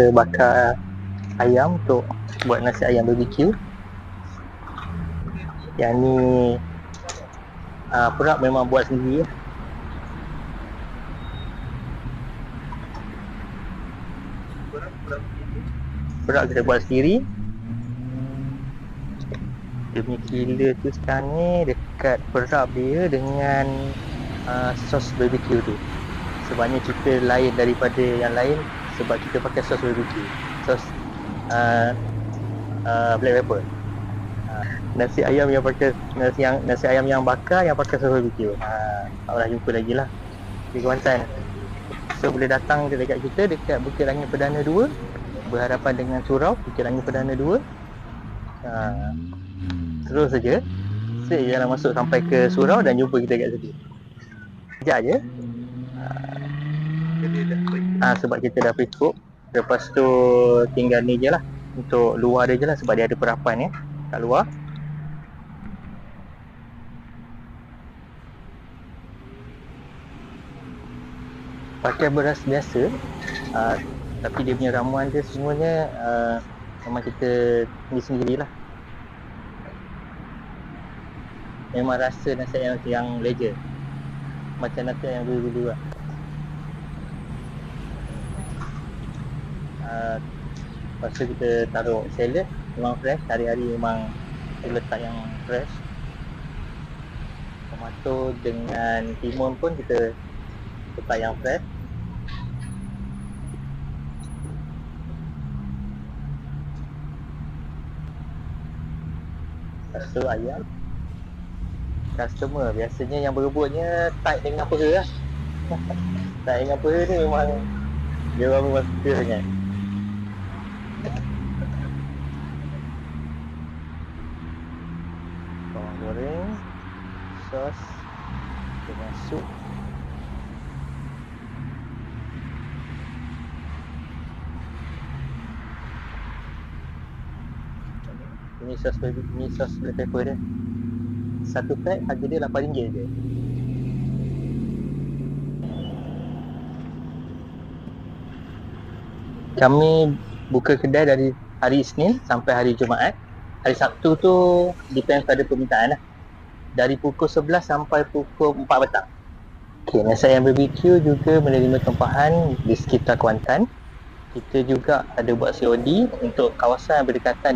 kita bakar ayam untuk buat nasi ayam BBQ. Yang ni perak memang buat sendiri. Perak kita buat sendiri. Dia punya killer tu sekarang ni dekat perak dia dengan sos BBQ tu. Sebabnya kita lain daripada yang lain sebab kita pakai sos BBQ, sos black pepper. Nasi ayam yang pakai nasi ayam yang bakar yang pakai sos BBQ. Tak pernah jumpa lagi lah di Kuantan. So boleh datang dekat kita dekat Bukit Langit Perdana 2, berhadapan dengan surau Bukit Langit Perdana 2. Terus saja straight jalan masuk sampai ke surau dan jumpa kita kat situ. Sekejap je. Sebab kita dah pre-cook. Lepas tu tinggal ni je lah, untuk luar dia je lah sebab dia ada perapan kat luar. Pakai beras biasa, tapi dia punya ramuan dia semuanya memang kita ni sendirilah. Memang rasa nasi ayam yang legend, macam nasi ayam dulu-dulu lah. Lepas tu kita taruh salad, memang fresh, hari-hari memang kita letak yang fresh. Tomato dengan timun pun kita letak yang fresh. Lepas tu ayam. Customer biasanya yang berebutnya tight dengan peha lah. Tight dengan peha ni memang dia orang memang suka sangat. Bawang goreng, sos dengan sup. Ini sos black pepper dia. Satu pack harga dia RM8 je. Kami buka kedai dari hari Isnin sampai hari Jumaat. Hari Sabtu tu depends pada permintaan lah. Dari pukul 11 sampai pukul 4 petang. Okay, nasi ayam BBQ juga menerima tempahan di sekitar Kuantan. Kita juga ada buat COD untuk kawasan berdekatan